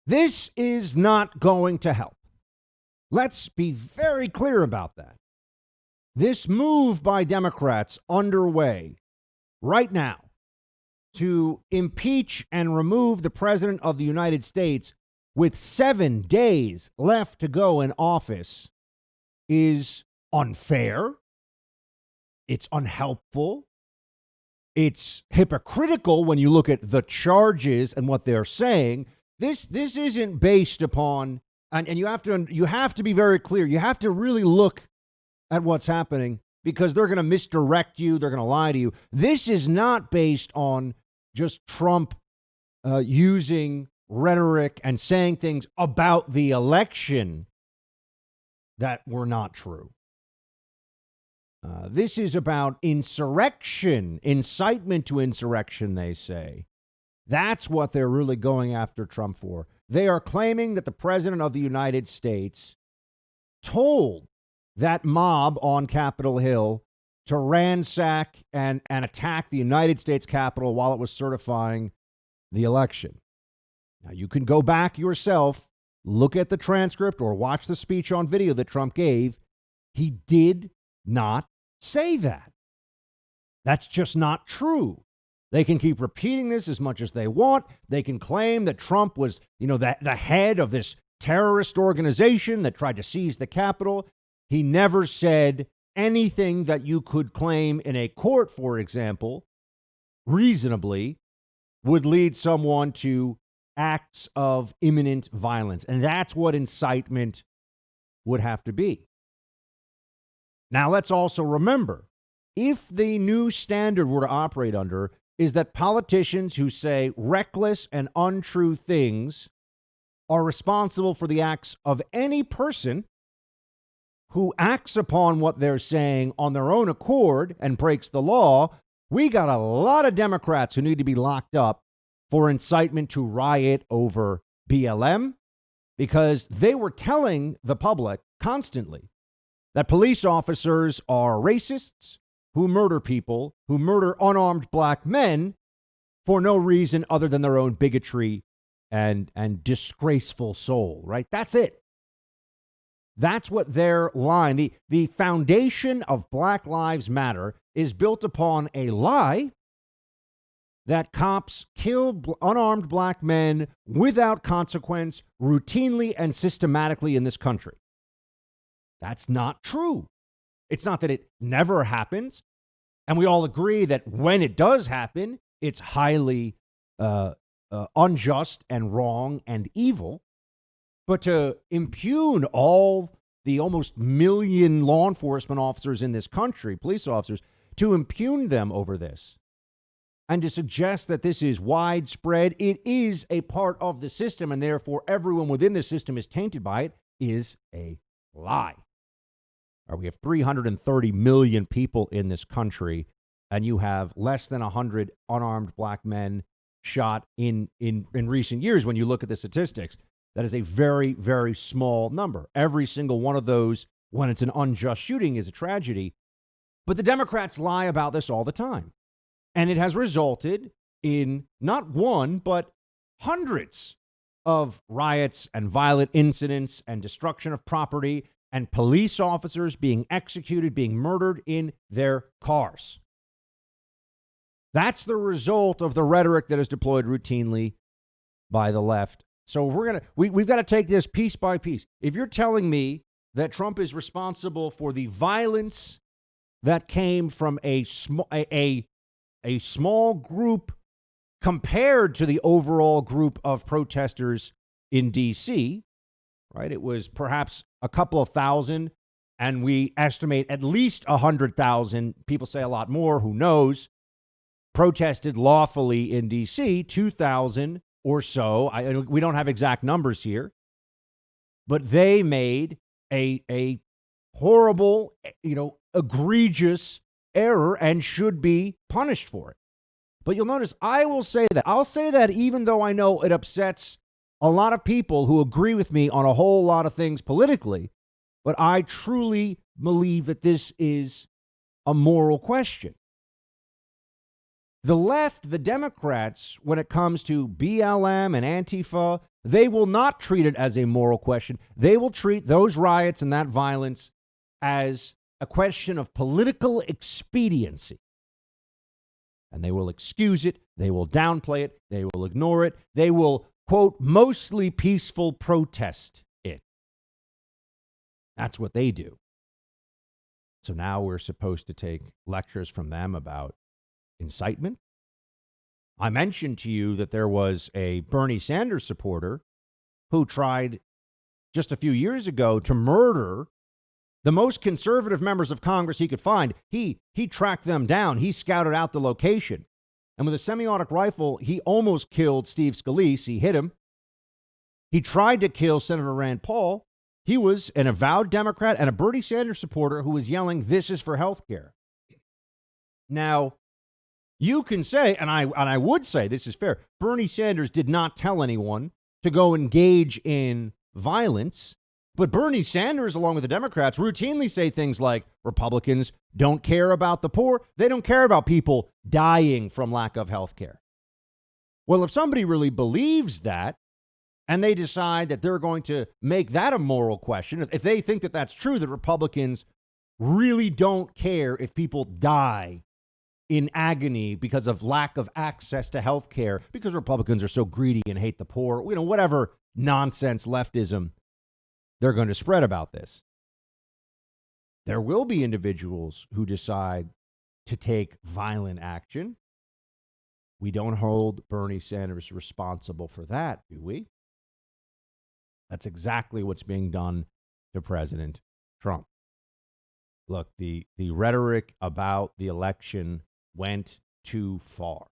This is not going to help. Let's be very clear about that. This move by Democrats underway right now to impeach and remove the President of the United States with 7 days left to go in office is unfair. It's unhelpful. It's hypocritical when you look at the charges and what they're saying. This isn't based upon, and you have to be very clear. You have to really look at what's happening because they're going to misdirect you. They're going to lie to you. This is not based on just Trump using rhetoric and saying things about the election that were not true. This is about insurrection, incitement to insurrection, they say. That's what they're really going after Trump for. They are claiming that the President of the United States told that mob on Capitol Hill to ransack and attack the United States Capitol while it was certifying the election. Now, you can go back yourself, look at the transcript or watch the speech on video that Trump gave. He did not say that. That's just not true. They can keep repeating this as much as they want. They can claim that Trump was, the head of this terrorist organization that tried to seize the Capitol. He never said anything that you could claim in a court, for example, reasonably would lead someone to acts of imminent violence. And that's what incitement would have to be. Now, let's also remember, if the new standard we're to operate under is that politicians who say reckless and untrue things are responsible for the acts of any person who acts upon what they're saying on their own accord and breaks the law, we got a lot of Democrats who need to be locked up for incitement to riot over BLM because they were telling the public constantly that police officers are racists who murder people, who murder unarmed black men for no reason other than their own bigotry and disgraceful soul, right? That's it. That's what their line, the foundation of Black Lives Matter is built upon a lie that cops kill unarmed black men without consequence routinely and systematically in this country. That's not true. It's not that it never happens. And we all agree that when it does happen, it's highly unjust and wrong and evil. But to impugn all the almost million law enforcement officers in this country, police officers, to impugn them over this and to suggest that this is widespread, it is a part of the system and therefore everyone within the system is tainted by it, is a lie. We have 330 million people in this country, and you have less than 100 unarmed black men shot in recent years. When you look at the statistics, that is a very, very small number. Every single one of those, when it's an unjust shooting, is a tragedy. But the Democrats lie about this all the time. And it has resulted in not one, but hundreds of riots and violent incidents and destruction of property and police officers being executed, being murdered in their cars. That's the result of the rhetoric that is deployed routinely by the left. So we've got to take this piece by piece. If you're telling me that Trump is responsible for the violence that came from a small group compared to the overall group of protesters in D.C., right? It was perhaps a couple of thousand, and we estimate at least 100,000. People say a lot more, who knows, protested lawfully in D.C., 2,000 or so. We don't have exact numbers here, but they made a horrible, egregious error and should be punished for it. But you'll notice I'll say that even though I know it upsets a lot of people who agree with me on a whole lot of things politically, but I truly believe that this is a moral question. The left, the Democrats, when it comes to BLM and Antifa, They will not treat it as a moral question. They will treat those riots and that violence as a question of political expediency. And they will excuse it. They will downplay it. They will ignore it. They will, quote, mostly peaceful protest it. That's what they do. So now we're supposed to take lectures from them about incitement. I mentioned to you that there was a Bernie Sanders supporter who tried just a few years ago to murder the most conservative members of Congress he could find. He tracked them down. He scouted out the location. And with a semi-automatic rifle, he almost killed Steve Scalise. He hit him. He tried to kill Senator Rand Paul. He was an avowed Democrat and a Bernie Sanders supporter who was yelling, "This is for health care." Now, you can say, and I would say this is fair, Bernie Sanders did not tell anyone to go engage in violence. But Bernie Sanders, along with the Democrats, routinely say things like Republicans don't care about the poor. They don't care about people dying from lack of health care. Well, if somebody really believes that and they decide that they're going to make that a moral question, if they think that that's true, that Republicans really don't care if people die in agony because of lack of access to health care, because Republicans are so greedy and hate the poor, whatever nonsense leftism they're going to spread about this. There will be individuals who decide to take violent action. We don't hold Bernie Sanders responsible for that, do we? That's exactly what's being done to President Trump. Look, the rhetoric about the election went too far.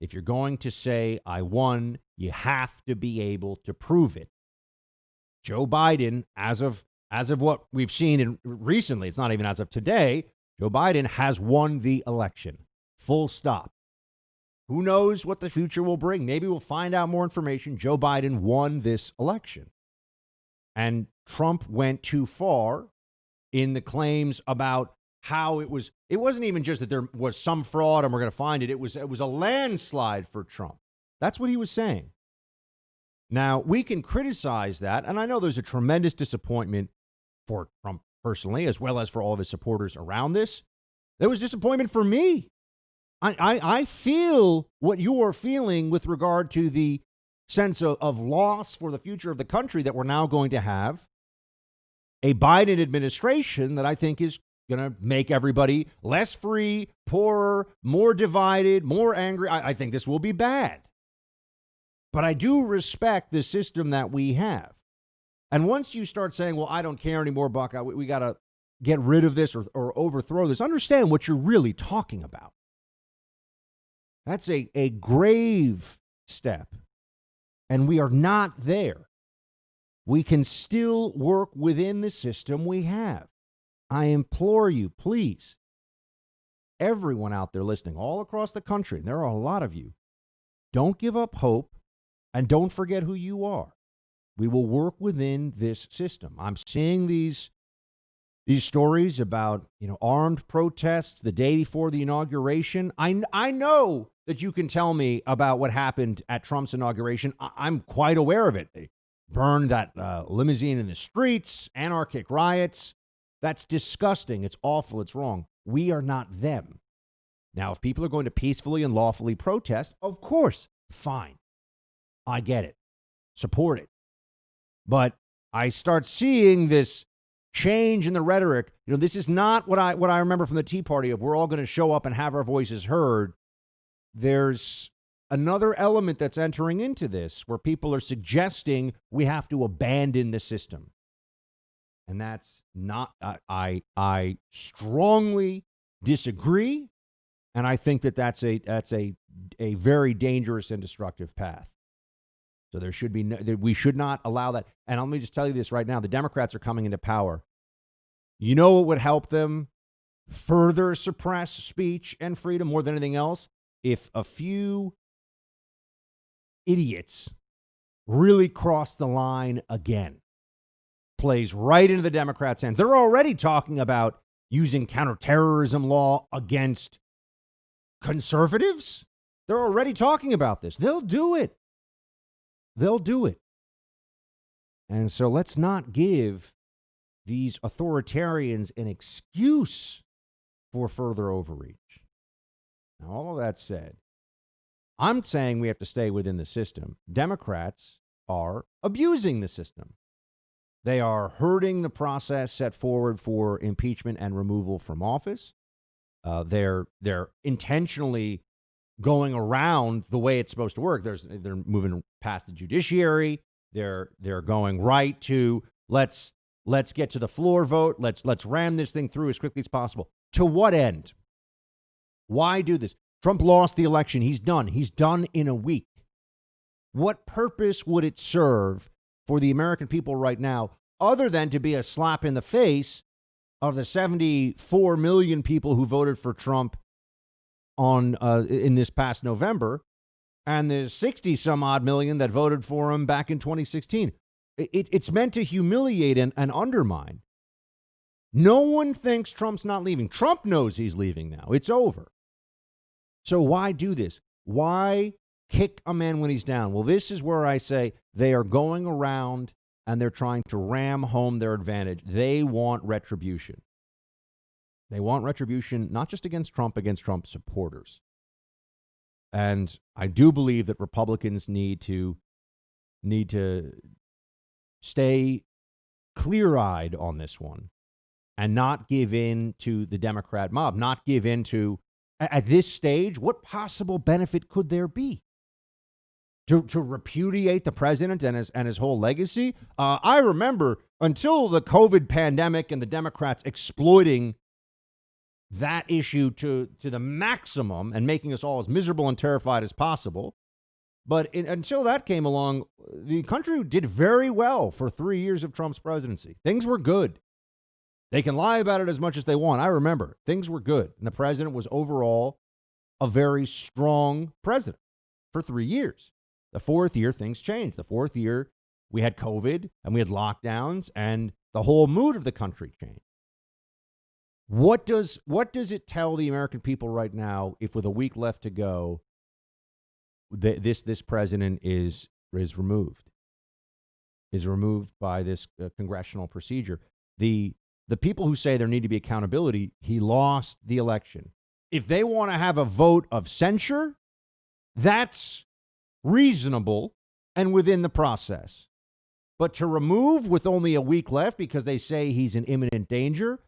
If you're going to say, I won, you have to be able to prove it. Joe Biden, as of what we've seen recently, it's not even as of today, Joe Biden has won the election. Full stop. Who knows what the future will bring? Maybe we'll find out more information. Joe Biden won this election. And Trump went too far in the claims about how it wasn't even just that there was some fraud and we're going to find it. It was a landslide for Trump. That's what he was saying. Now, we can criticize that, and I know there's a tremendous disappointment for Trump personally, as well as for all of his supporters around this. There was disappointment for me. I feel what you are feeling with regard to the sense of loss for the future of the country that we're now going to have a Biden administration that I think is going to make everybody less free, poorer, more divided, more angry. I think this will be bad. But I do respect the system that we have. And once you start saying, well, I don't care anymore, Buck, we got to get rid of this or overthrow this, understand what you're really talking about. That's a grave step. And we are not there. We can still work within the system we have. I implore you, please, everyone out there listening all across the country, and there are a lot of you, don't give up hope. And don't forget who you are. We will work within this system. I'm seeing these stories about, armed protests the day before the inauguration. I know that you can tell me about what happened at Trump's inauguration. I'm quite aware of it. They burned that limousine in the streets, anarchic riots. That's disgusting. It's awful. It's wrong. We are not them. Now, if people are going to peacefully and lawfully protest, of course, fine. I get it. Support it. But I start seeing this change in the rhetoric. This is not what I remember from the Tea Party of we're all going to show up and have our voices heard. There's another element that's entering into this where people are suggesting we have to abandon the system. And that's not, I strongly disagree. And I think that's a very dangerous and destructive path. So there should be we should not allow that. And let me just tell you this right now. The Democrats are coming into power. You know what would help them further suppress speech and freedom more than anything else? If a few idiots really cross the line again. Plays right into the Democrats' hands. They're already talking about using counterterrorism law against conservatives. They're already talking about this. They'll do it. They'll do it. And so let's not give these authoritarians an excuse for further overreach. Now, all of that said, I'm saying we have to stay within the system. Democrats are abusing the system. They are hurting the process set forward for impeachment and removal from office. They're intentionally going around the way it's supposed to work. They're moving past the judiciary. They're going right to let's get to the floor vote. Let's ram this thing through as quickly as possible. To what end? Why do this? Trump lost the election. He's done. He's done in a week. What purpose would it serve for the American people right now, other than to be a slap in the face of the 74 million people who voted for Trump in this past November, and the 60 some odd million that voted for him back in 2016? It's meant to humiliate and undermine. No one thinks Trump's not leaving. Trump knows he's leaving now. It's over. So why do this? Why kick a man when he's down? Well, this is where I say they are going around and they're trying to ram home their advantage. They want retribution. They want retribution, not just against Trump supporters. And I do believe that Republicans need to stay clear-eyed on this one and not give in to the Democrat mob, not give in to, at this stage, what possible benefit could there be? To repudiate the president and his whole legacy? I remember until the COVID pandemic and the Democrats exploiting that issue to the maximum and making us all as miserable and terrified as possible. But until that came along, the country did very well for 3 years of Trump's presidency. Things were good. They can lie about it as much as they want. I remember things were good. And the president was overall a very strong president for 3 years. The fourth year, things changed. The fourth year, we had COVID and we had lockdowns and the whole mood of the country changed. What does it tell the American people right now if with a week left to go, this president is removed by this congressional procedure? The people who say there need to be accountability, he lost the election. If they want to have a vote of censure, that's reasonable and within the process. But to remove with only a week left because they say he's in imminent danger,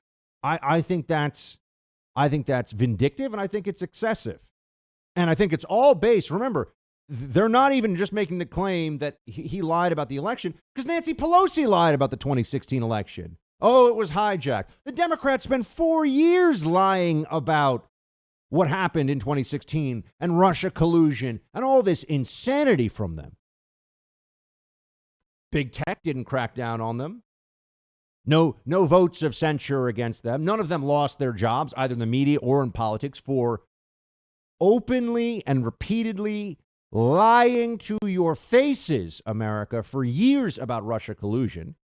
I think that's vindictive, and I think it's excessive. And I think it's all based, remember, they're not even just making the claim that he lied about the election, because Nancy Pelosi lied about the 2016 election. Oh, it was hijacked. The Democrats spent 4 years lying about what happened in 2016 and Russia collusion and all this insanity from them. Big tech didn't crack down on them. No votes of censure against them. None of them lost their jobs, either in the media or in politics, for openly and repeatedly lying to your faces, America, for years about Russia collusion.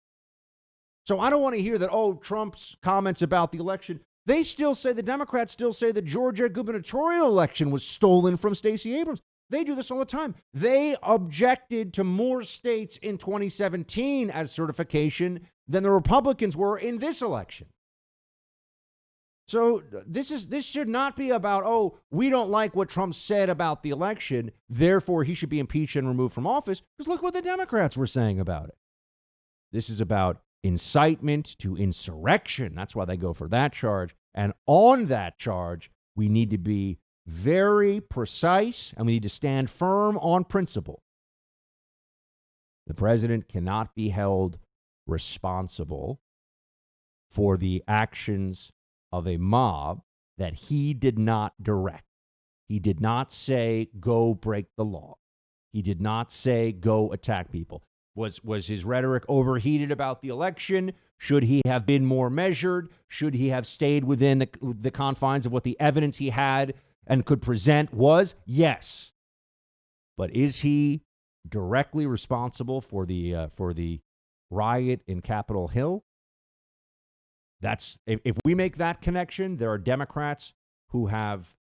So I don't want to hear that, Trump's comments about the election. They still say, the Democrats still say the Georgia gubernatorial election was stolen from Stacey Abrams. They do this all the time. They objected to more states in 2017 as certification than the Republicans were in this election. So this should not be about, we don't like what Trump said about the election, therefore he should be impeached and removed from office, because look what the Democrats were saying about it. This is about incitement to insurrection. That's why they go for that charge. And on that charge, we need to be very precise and we need to stand firm on principle. The president cannot be held responsible for the actions of a mob that he did not direct. He did not say, go break the law. He did not say, go attack people. Was his rhetoric overheated about the election? Should he have been more measured? Should he have stayed within the confines of what the evidence he had and could present was? Yes. But is he directly responsible for the riot in Capitol Hill? That's if we make that connection, there are Democrats who have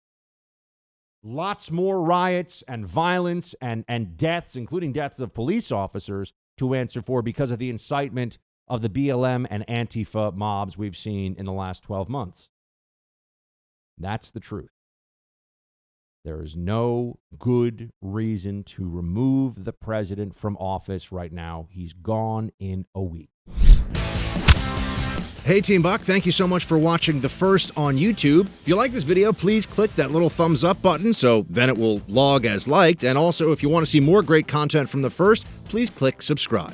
lots more riots and violence and deaths, including deaths of police officers, to answer for because of the incitement of the BLM and Antifa mobs we've seen in the last 12 months. That's the truth. There is no good reason to remove the president from office right now. He's gone in a week. Hey, Team Buck, thank you so much for watching The First on YouTube. If you like this video, please click that little thumbs up button so then it will log as liked. And also, if you want to see more great content from The First, please click subscribe.